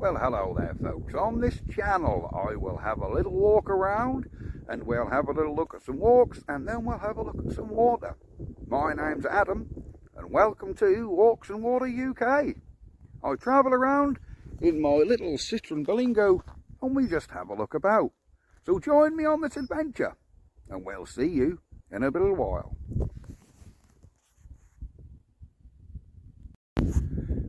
Well, hello there folks. On this channel I will have a little walk around and we'll have a little look at some walks and then we'll have a look at some water. My name's Adam and welcome to Walks and Water UK. I travel around in my little Citroen Berlingo and we just have a look about. So join me on this adventure and we'll see you in a little while.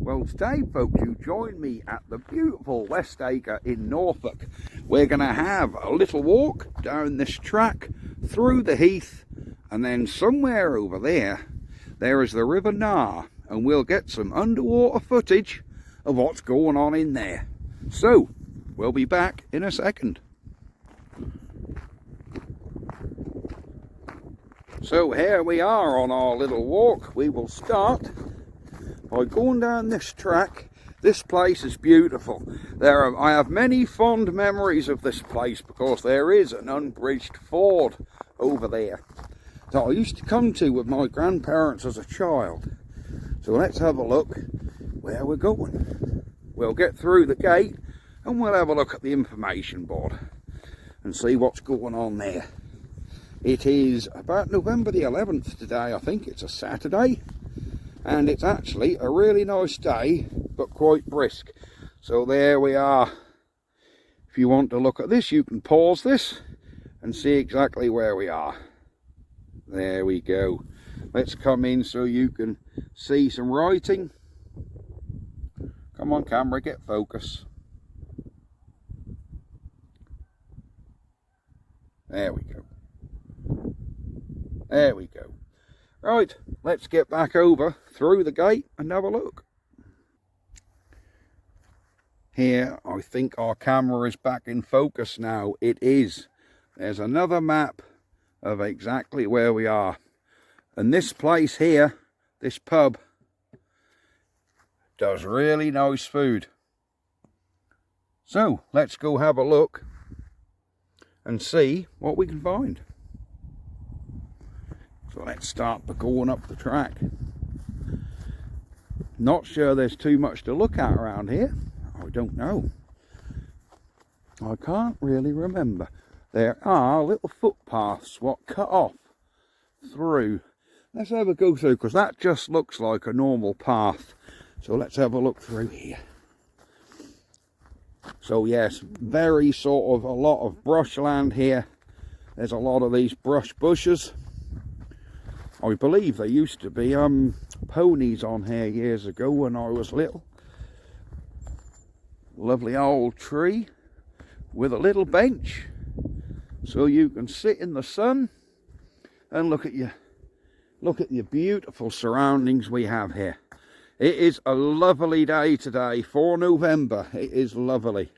Well, today folks, you join me at the beautiful West Acre in Norfolk. We're going to have a little walk down this track through the heath, and then somewhere over there is the River Nar, and we'll get some underwater footage of what's going on in there. So we'll be back in a second. So here we are on our little walk. We will start by going down this track. This place is beautiful. I have many fond memories of this place because there is an unbridged ford over there that I used to come to with my grandparents as a child. So let's have a look where we're going. We'll get through the gate and we'll have a look at the information board and see what's going on there. It is about November the 11th today. I think it's a Saturday. And it's actually a really nice day, but quite brisk. So there we are. If you want to look at this, you can pause this and see exactly where we are. There we go. Let's come in so you can see some writing. Come on camera, get focus. There we go. There we go. Right, let's get back over through the gate and have a look. Here, I think our camera is back in focus now. It is. There's another map of exactly where we are. And this place here, this pub, does really nice food. So, let's go have a look and see what we can find. So let's start by going up the track. Not sure there's too much to look at around here. I don't know. I can't really remember. There are little footpaths what cut off through. Let's have a go through because that just looks like a normal path. So let's have a look through here. So yes, very sort of a lot of brushland here. There's a lot of these brush bushes. I believe there used to be ponies on here years ago when I was little. Lovely old tree with a little bench so you can sit in the sun and look at your beautiful surroundings we have here. It is a lovely day today for November. It is lovely.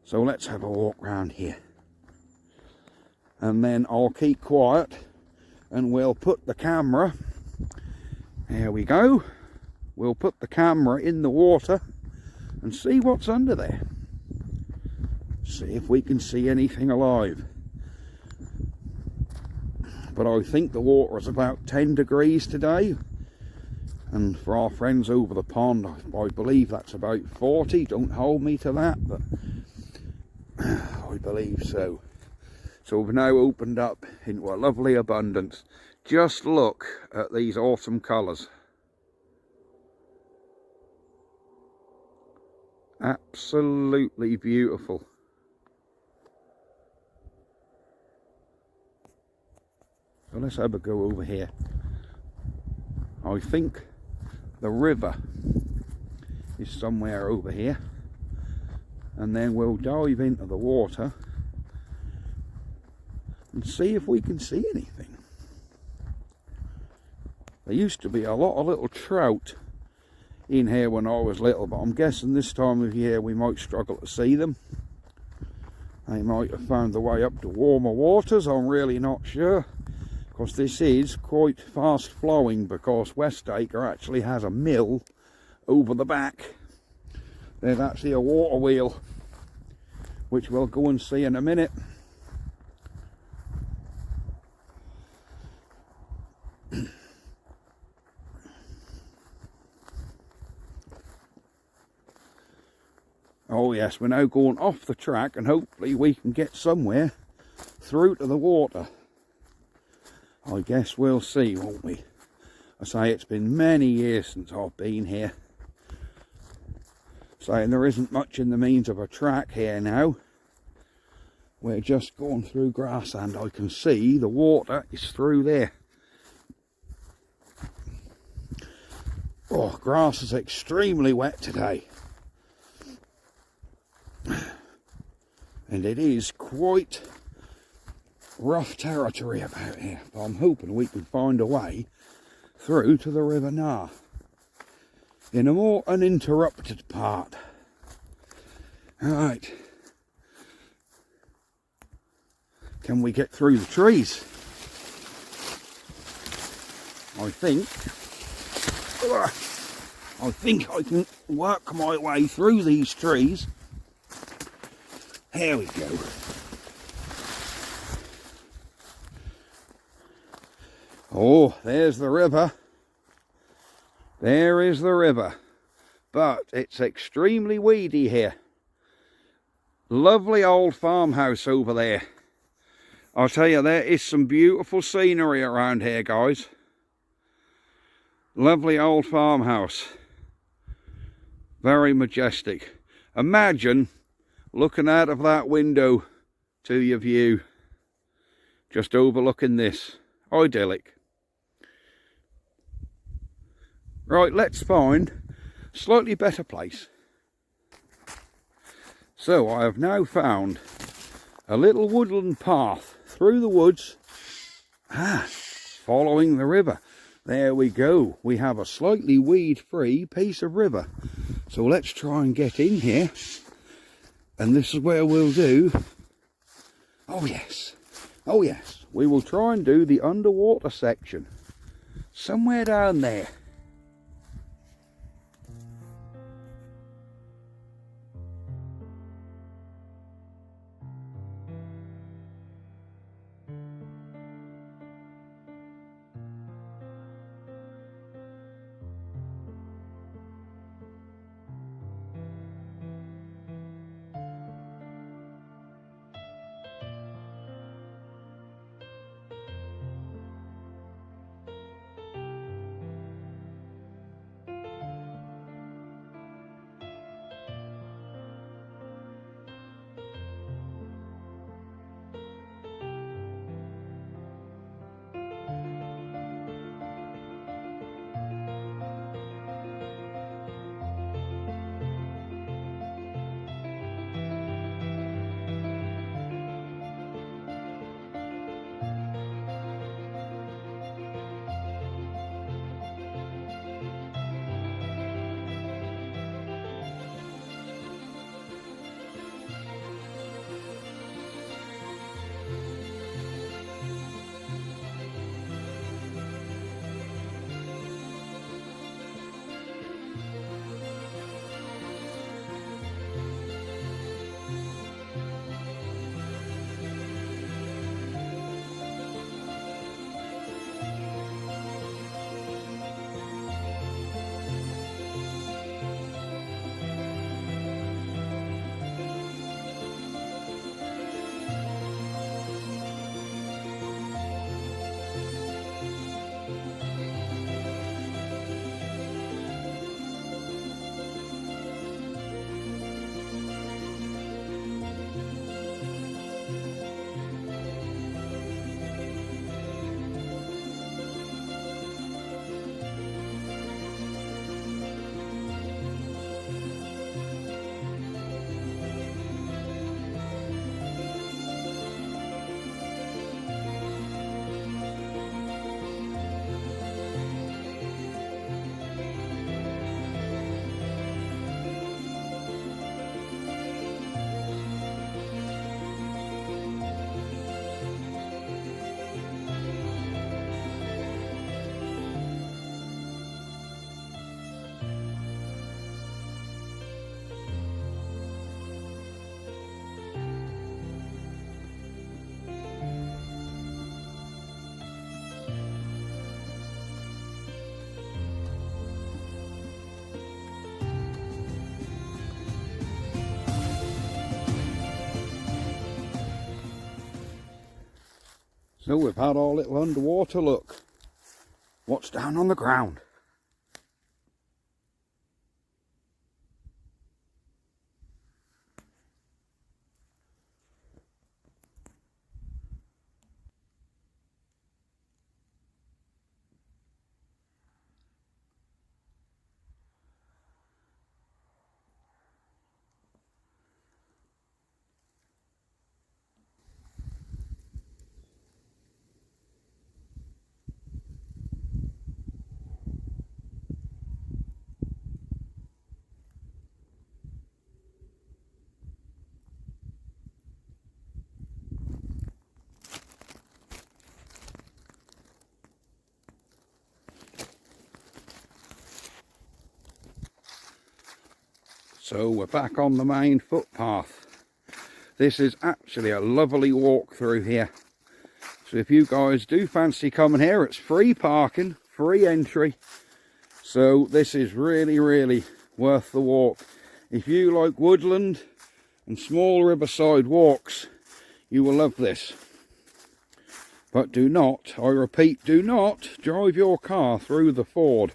So let's have a walk round here. And then I'll keep quiet. And we'll put the camera, there we go, we'll put the camera in the water and see what's under there. See if we can see anything alive. But I think the water is about 10 degrees today. And for our friends over the pond, I believe that's about 40. Don't hold me to that, but I believe so. So we've now opened up into a lovely abundance. Just look at these autumn colours. Absolutely beautiful. So let's have a go over here. I think the river is somewhere over here. And then we'll dive into the water and see if we can see anything. There used to be a lot of little trout in here when I was little, but I'm guessing this time of year we might struggle to see them. They might have found the way up to warmer waters, I'm really not sure. Because this is quite fast flowing because West Acre actually has a mill over the back. There's actually a water wheel, which we'll go and see in a minute. Oh yes, we're now going off the track and hopefully we can get somewhere through to the water. I guess we'll see, won't we? I say it's been many years since I've been here. Saying there isn't much in the means of a track here now. We're just going through grassland. I can see the water is through there. Oh, grass is extremely wet today. And it is quite rough territory about here. But I'm hoping we can find a way through to the River Nar in a more uninterrupted part. Alright. Can we get through the trees? I think I can work my way through these trees. Here we go. Oh, there's the river. There is the river. But it's extremely weedy here. Lovely old farmhouse over there. I'll tell you, there is some beautiful scenery around here, guys. Lovely old farmhouse. Very majestic. Imagine looking out of that window to your view. Just overlooking this. Idyllic. Right, let's find a slightly better place. So I have now found a little woodland path through the woods, following the river. There we go. We have a slightly weed-free piece of river. So let's try and get in here. And this is where we'll do... Oh yes. Oh yes. We will try and do the underwater section. Somewhere down there. So we've had our little underwater look. What's down on the ground? So we're back on the main footpath. This is actually a lovely walk through here. So if you guys do fancy coming here, it's free parking, free entry. So this is really, really worth the walk. If you like woodland and small riverside walks, you will love this. But do not, I repeat, do not drive your car through the ford.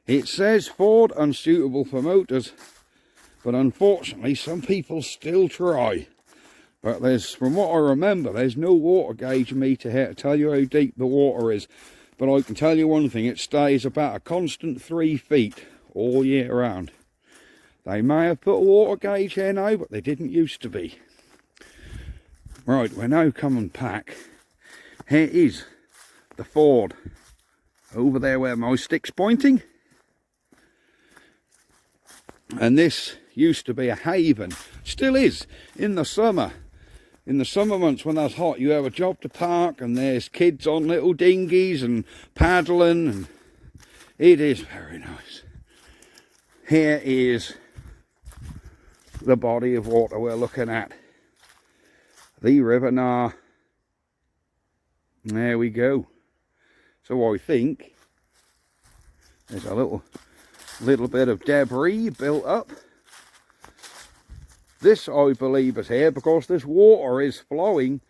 It says ford unsuitable for motors, but unfortunately some people still try. But there's, from what I remember, there's no water gauge meter here to tell you how deep the water is. But I can tell you one thing, it stays about a constant 3 feet all year round. They may have put a water gauge here now, but they didn't used to be. Right, we're now coming back. Here is the ford. Over there where my stick's pointing. And this used to be a haven. Still is in the summer. In the summer months when that's hot, you have a job to park and there's kids on little dinghies and paddling, and it is very nice. Here is the body of water we're looking at. The River Nar. There we go. So I think there's a little bit of debris built up. This, I believe, is here because this water is flowing.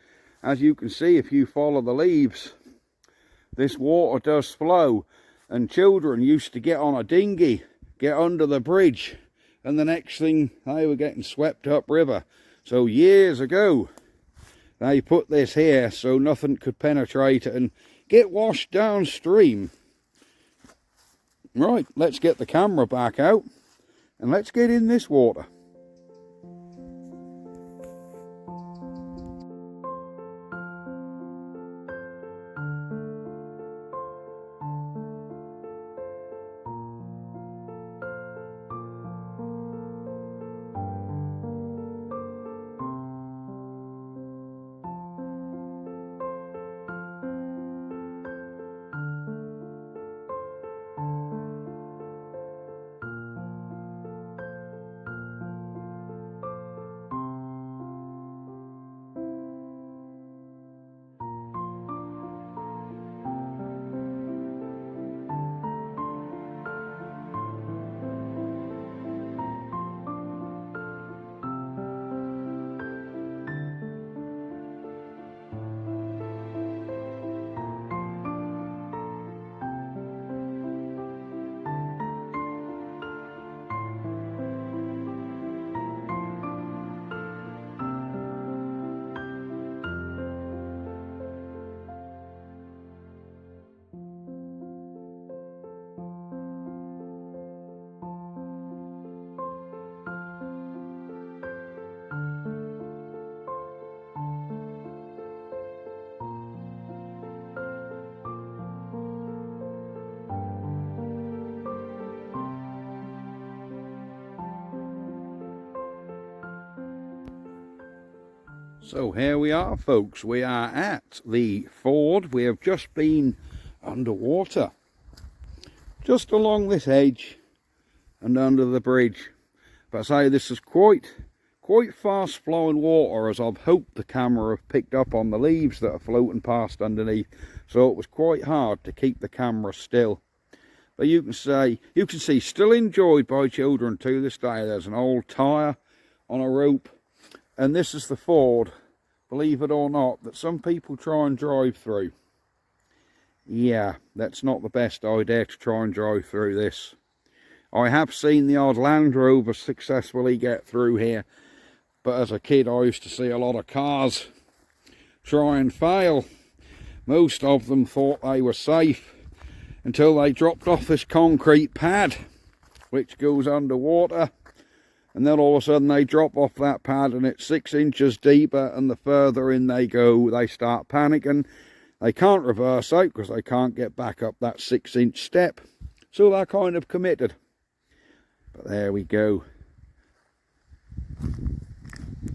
As you can see if you follow the leaves, this water does flow, and children used to get on a dinghy, get under the bridge, and the next thing they were getting swept upriver. So years ago they put this here so nothing could penetrate it and get washed downstream. Right, let's get the camera back out and let's get in this water. So here we are, folks. We are at the ford. We have just been underwater, just along this edge and under the bridge. But I say this is quite fast flowing water, as I've hoped the camera have picked up on the leaves that are floating past underneath. So it was quite hard to keep the camera still. But you can see still enjoyed by children to this day. There's an old tyre on a rope. And this is the ford believe it or not, that some people try and drive through. Yeah, that's not the best idea to try and drive through this. I have seen the odd Land Rover successfully get through here, but as a kid I used to see a lot of cars try and fail. Most of them thought they were safe until they dropped off this concrete pad which goes underwater, and then all of a sudden they drop off that pad and it's 6 inches deeper, and the further in they go they start panicking. They can't reverse out because they can't get back up that 6-inch step, so they're kind of committed. But there we go.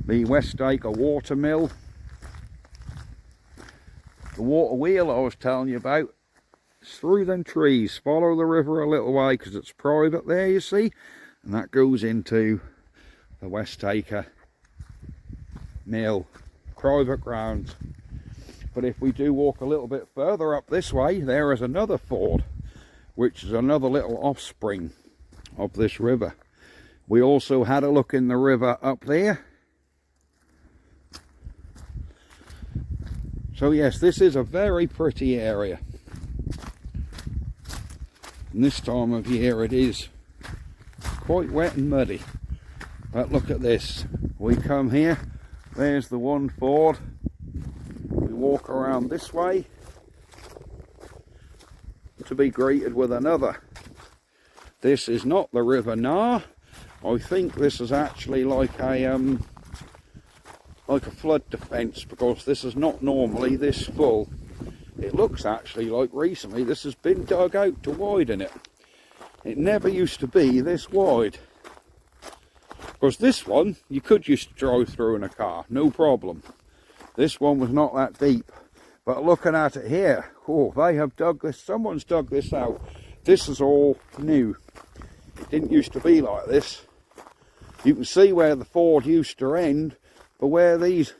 The West Acre water mill. The water wheel I was telling you about is through them trees. Follow the river a little way because it's private there, you see, and that goes into the West Acre mill, private grounds. But if we do walk a little bit further up this way, there is another ford, which is another little offspring of this river. We also had a look in the river up there. So yes, this is a very pretty area. And this time of year it is quite wet and muddy. But look at this. We come here, there's the one ford. We walk around this way to be greeted with another. This is not the River Nar. I think this is actually like a flood defence, because this is not normally this full. It looks actually like recently this has been dug out to widen it. It never used to be this wide. Because this one you could just drive through in a car, no problem. This one was not that deep. But looking at it here, oh, they have dug this, someone's dug this out. This is all new. It didn't used to be like this. You can see where the ford used to end, but where these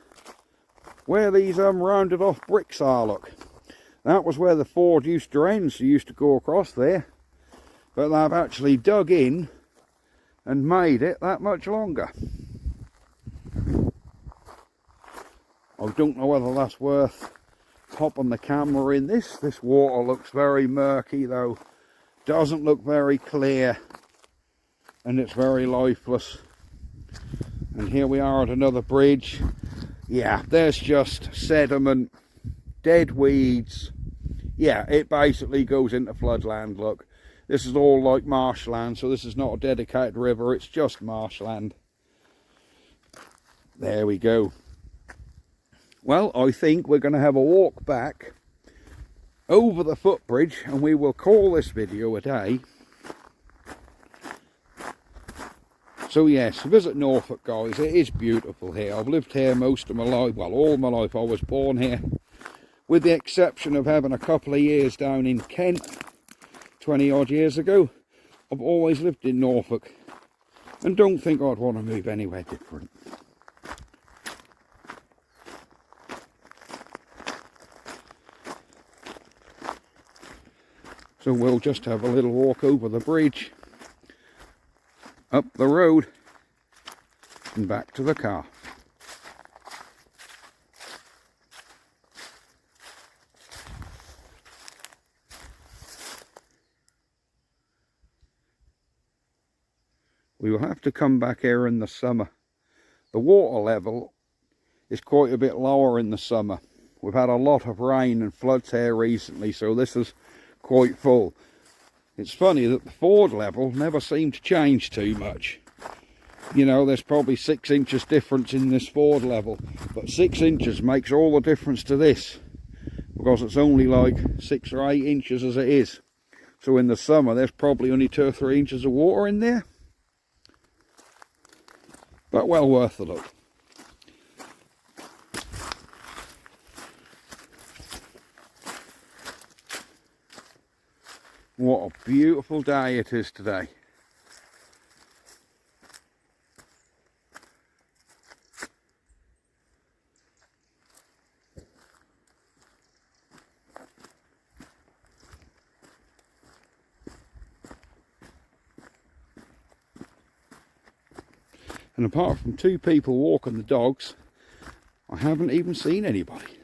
rounded off bricks are, look. That was where the ford used to end, so you used to go across there. But they've actually dug in and made it that much longer. I don't know whether that's worth popping the camera in this. This water looks very murky though. Doesn't look very clear. And it's very lifeless. And here we are at another bridge. Yeah, there's just sediment, dead weeds. Yeah, it basically goes into floodland, look. This is all like marshland, so this is not a dedicated river, it's just marshland. There we go. Well, I think we're going to have a walk back over the footbridge, and we will call this video a day. So yes, visit Norfolk, guys. It is beautiful here. I've lived here most of my life, well, all my life. I was born here, with the exception of having a couple of years down in Kent 20 odd years ago. I've always lived in Norfolk and don't think I'd want to move anywhere different. So we'll just have a little walk over the bridge, up the road and back to the car. We will have to come back here in the summer. The water level is quite a bit lower in the summer. We've had a lot of rain and floods here recently, so this is quite full. It's funny that the ford level never seemed to change too much. You know, there's probably 6 inches difference in this ford level, but 6 inches makes all the difference to this, because it's only like 6 or 8 inches as it is. So in the summer there's probably only 2 or 3 inches of water in there. But well worth the look. What a beautiful day it is today. And apart from 2 people walking the dogs, I haven't even seen anybody.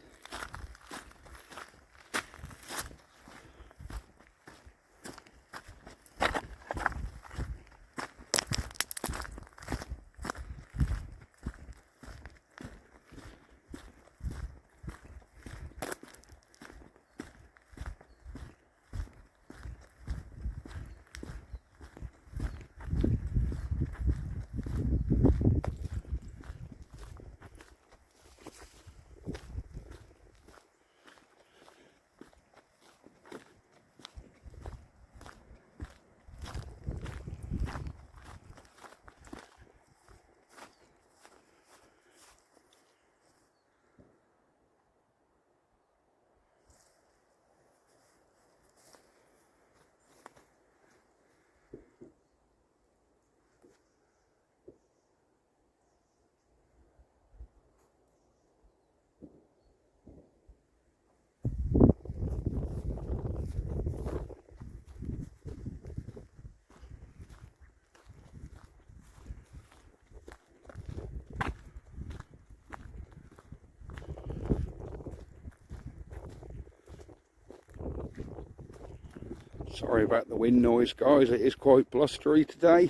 Sorry about the wind noise, guys, it is quite blustery today.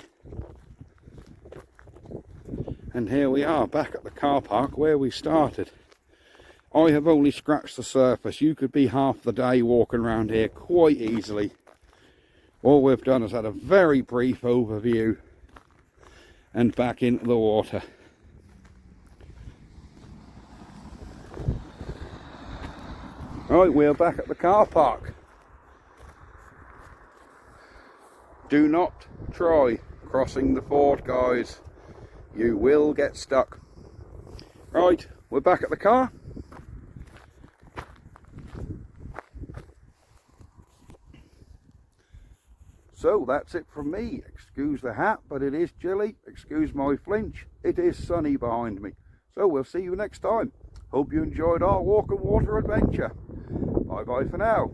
And here we are back at the car park where we started. I have only scratched the surface. You could be half the day walking around here quite easily. All we've done is had a very brief overview and back into the water. Right, we're back at the car park. Do not try crossing the ford, guys. You will get stuck. Right, we're back at the car. So that's it from me. Excuse the hat, but it is chilly. Excuse my flinch. It is sunny behind me. So we'll see you next time. Hope you enjoyed our walk and water adventure. Bye bye for now.